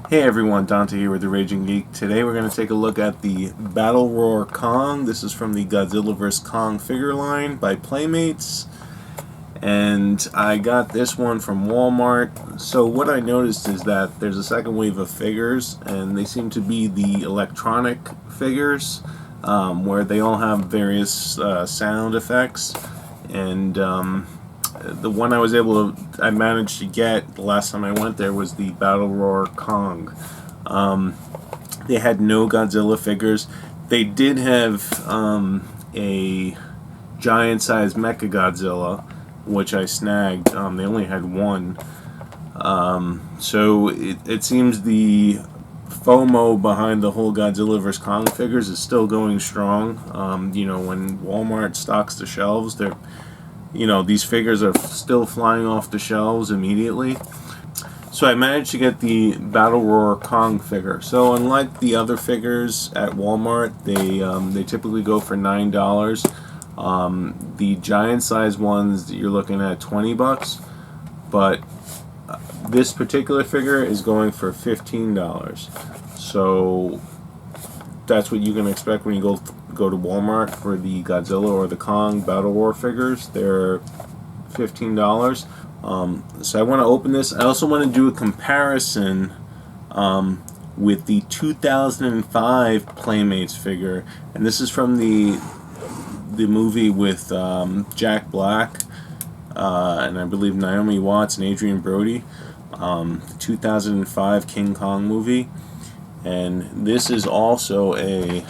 Hey everyone, Dante here with the Raging Geek. Today we're going to take a look at the Battle Roar Kong. This is from the Godzilla vs. Kong figure line by Playmates. And I got this one from Walmart. So what I noticed is that there's a second wave of figures, and they seem to be the electronic figures, where they all have various sound effects. And the one I managed to get the last time I went there was the Battle Roar Kong. They had no Godzilla figures. They did have a giant-sized Mecha Godzilla, which I snagged. They only had one. So it seems the FOMO behind the whole Godzilla vs. Kong figures is still going strong. When Walmart stocks the shelves, these figures are still flying off the shelves immediately. So I managed to get the Battle Roar Kong figure. So unlike the other figures at Walmart, they typically go for $9. The giant size ones you're looking at $20, but this particular figure is going for $15. So that's what you can expect when you go to Walmart for the Godzilla or the Kong Battle Roar figures. They're $15. So I want to open this. I also want to do a comparison with the 2005 Playmates figure, and this is from the movie with Jack Black and I believe Naomi Watts and Adrian Brody, the 2005 King Kong movie. And this is also a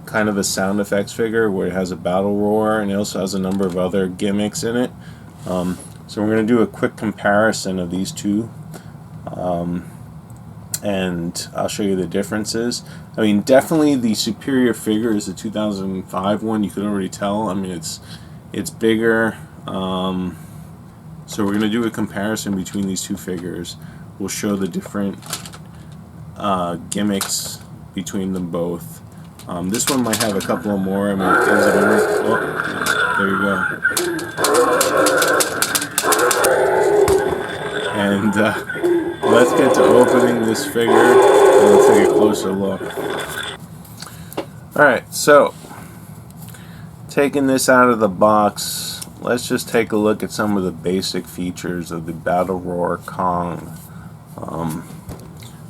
kind of a sound effects figure where it has a battle roar, and it also has a number of other gimmicks in it. So we're going to do a quick comparison of these two, and I'll show you the differences. I mean, definitely the superior figure is the 2005 one. You can already tell. I mean, it's bigger. So we're going to do a comparison between these two figures. We'll show the different gimmicks between them both. This one might have a couple of more. I mean, there you go. And let's get to opening this figure and let's take a closer look. Alright, so taking this out of the box, let's just take a look at some of the basic features of the Battle Roar Kong.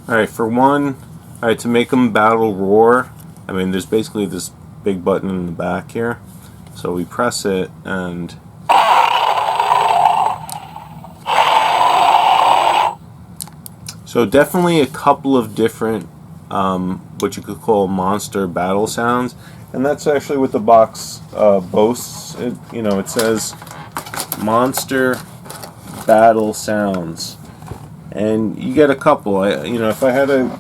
Alright, for one, to make them battle roar, I mean, there's basically this big button in the back here. So we press it, and so definitely a couple of different what you could call monster battle sounds, and that's actually what the box boasts. It says monster battle sounds, and you get a couple. If I had to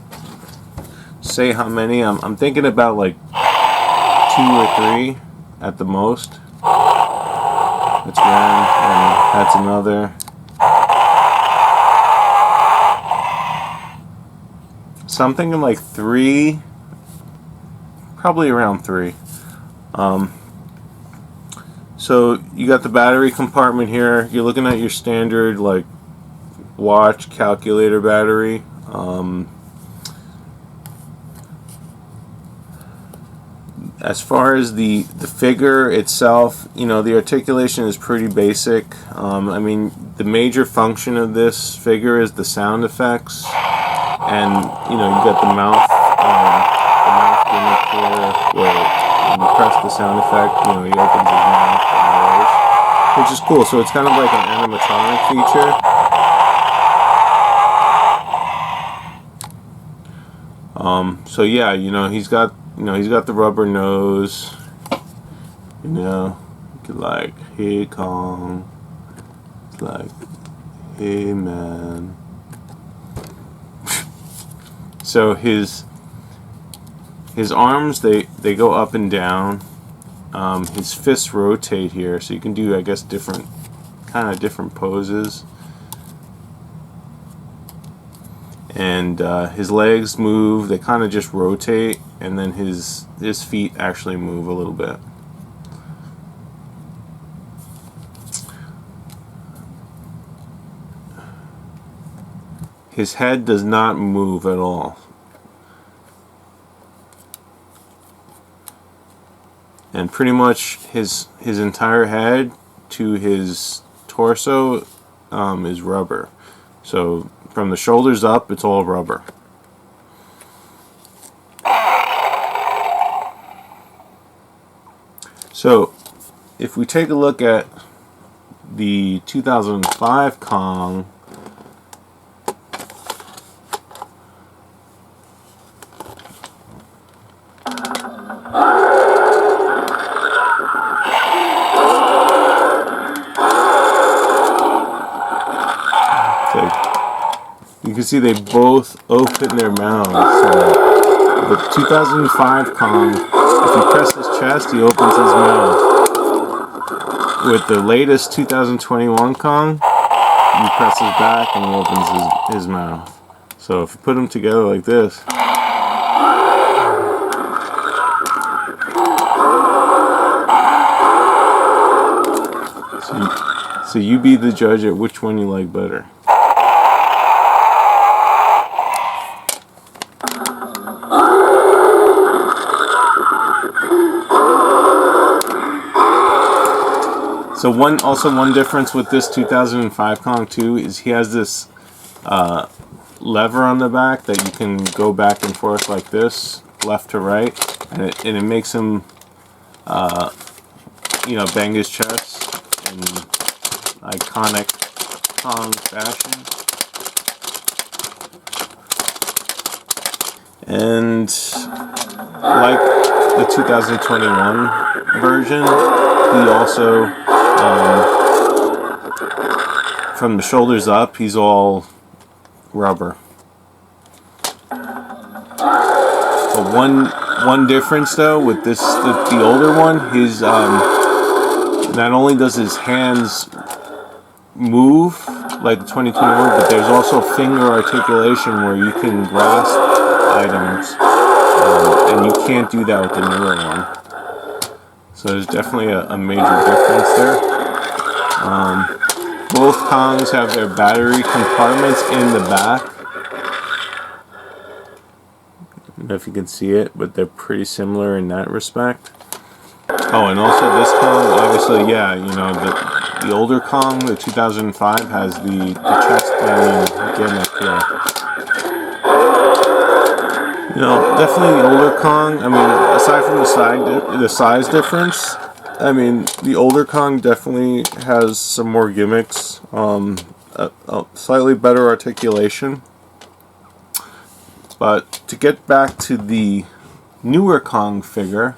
say how many, I'm thinking about like 2 or 3 at the most. That's one, and that's another. So I'm thinking like 3, probably around 3. So you got the battery compartment here. You're looking at your standard like watch calculator battery. As far as the figure itself, the articulation is pretty basic. I mean, the major function of this figure is the sound effects, and you got the mouth gimmick here, where when you press the sound effect, he opens his mouth and roars, which is cool. So it's kind of like an animatronic feature. So yeah, he's got the rubber nose. Like, hey Kong. It's like, hey man. So his arms, they go up and down. His fists rotate here, so you can do, I guess, different poses. And his legs move, they kind of just rotate, and then his feet actually move a little bit. his head does not move at all. And pretty much his entire head to his torso is rubber. So from the shoulders up, it's all rubber. So if we take a look at the 2005 Kong, you can see they both open their mouths. So the 2005 Kong, if you press his chest, he opens his mouth. With the latest 2021 Kong, you press his back and he opens his mouth. So if you put them together like this, so you be the judge at which one you like better. So one difference with this 2005 Kong too is he has this lever on the back that you can go back and forth like this, left to right, and it makes him, bang his chest in iconic Kong fashion. And like the 2021 version, he also, from the shoulders up, he's all rubber. But one difference though with this, the older one, his not only does his hands move like the 2021, but there's also finger articulation where you can grasp items, and you can't do that with the newer one. So there's definitely a major difference there. Both Kongs have their battery compartments in the back. I don't know if you can see it, but they're pretty similar in that respect. Oh, and also this Kong, obviously, yeah, the older Kong, the 2005, has the chest banging gimmick here. Definitely the older Kong. I mean, aside from the size difference, I mean, the older Kong definitely has some more gimmicks. A slightly better articulation. But to get back to the newer Kong figure,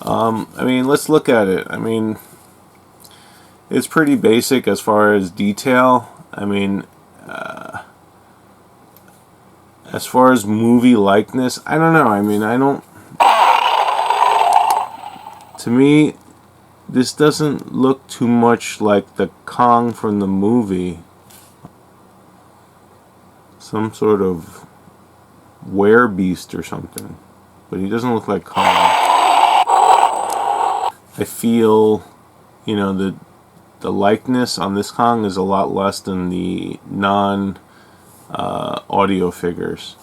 I mean, let's look at it. I mean, it's pretty basic as far as detail. I mean, as far as movie likeness, I don't know. I mean, to me, this doesn't look too much like the Kong from the movie. Some sort of werebeast or something. But he doesn't look like Kong. I feel, the likeness on this Kong is a lot less than the audio figures.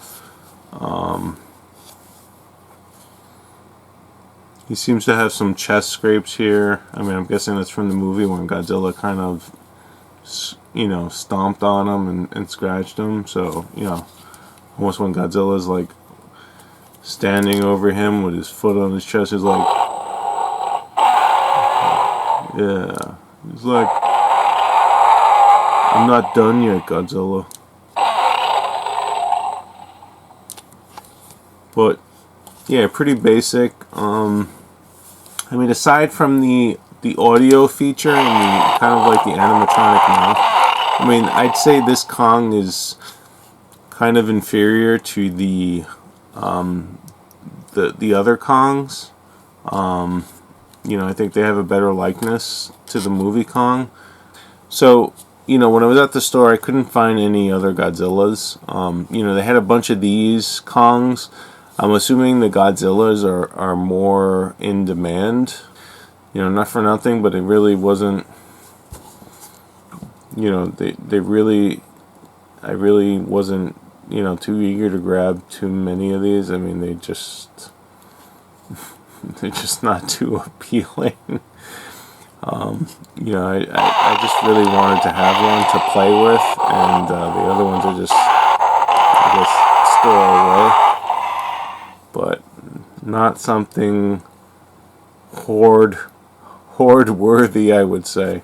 He seems to have some chest scrapes here. I mean, I'm guessing that's from the movie when Godzilla kind of, stomped on him and scratched him. So, almost when Godzilla's like standing over him with his foot on his chest, he's like, yeah, he's like, I'm not done yet, Godzilla. But yeah, pretty basic. I mean, aside from the audio feature and the kind of like the animatronic mouth, I mean, I'd say this Kong is kind of inferior to the other Kongs. I think they have a better likeness to the movie Kong. So, when I was at the store, I couldn't find any other Godzillas. They had a bunch of these Kongs. I'm assuming the Godzillas are more in demand. Not for nothing, but it really wasn't. They really I really wasn't, too eager to grab too many of these. I mean, they're just not too appealing. I just really wanted to have one to play with, and the other ones are just, I guess, store away. But not something hoard worthy, I would say.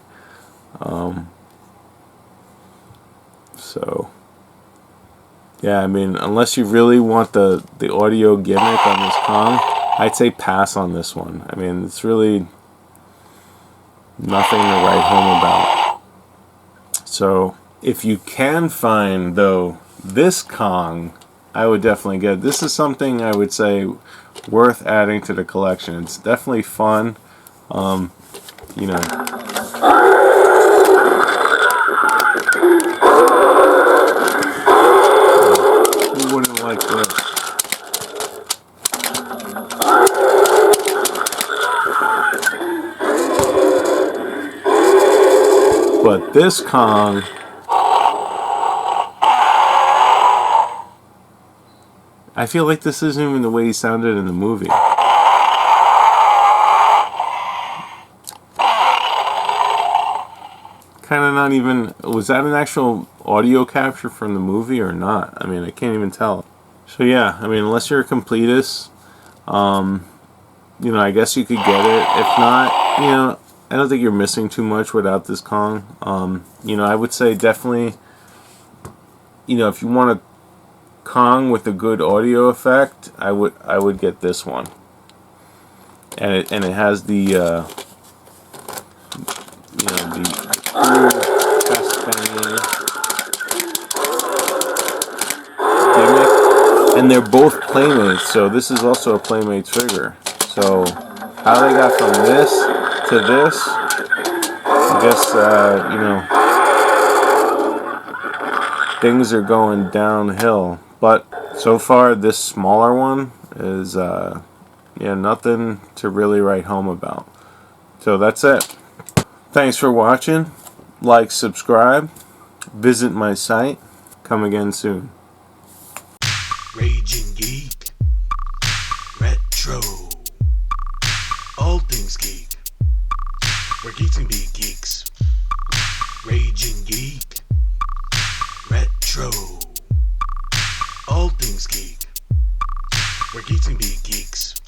So yeah, I mean, unless you really want the audio gimmick on this Kong, I'd say pass on this one. I mean, it's really nothing to write home about. So if you can find, though, this Kong, I would definitely get it. This is something I would say worth adding to the collection. It's definitely fun. You know, who wouldn't like this? But this Kong, I feel like this isn't even the way he sounded in the movie. Kind of not even, was that an actual audio capture from the movie or not? I mean, I can't even tell. So yeah, I mean, unless you're a completist, I guess you could get it. If not, I don't think you're missing too much without this Kong. I would say definitely, if you want a Kong with a good audio effect, I would get this one. And it has the the chest banging gimmick, and they're both Playmates. So this is also a Playmates figure. So how they got from this to this, I guess things are going downhill. But so far, this smaller one is nothing to really write home about. So that's it. Thanks for watching. Like, subscribe, visit my site. Come again soon. Raging Geek, Retro, all things geek, where geeks can be geeks. Raging Geek, Retro, all things geek, where geeks can be geeks.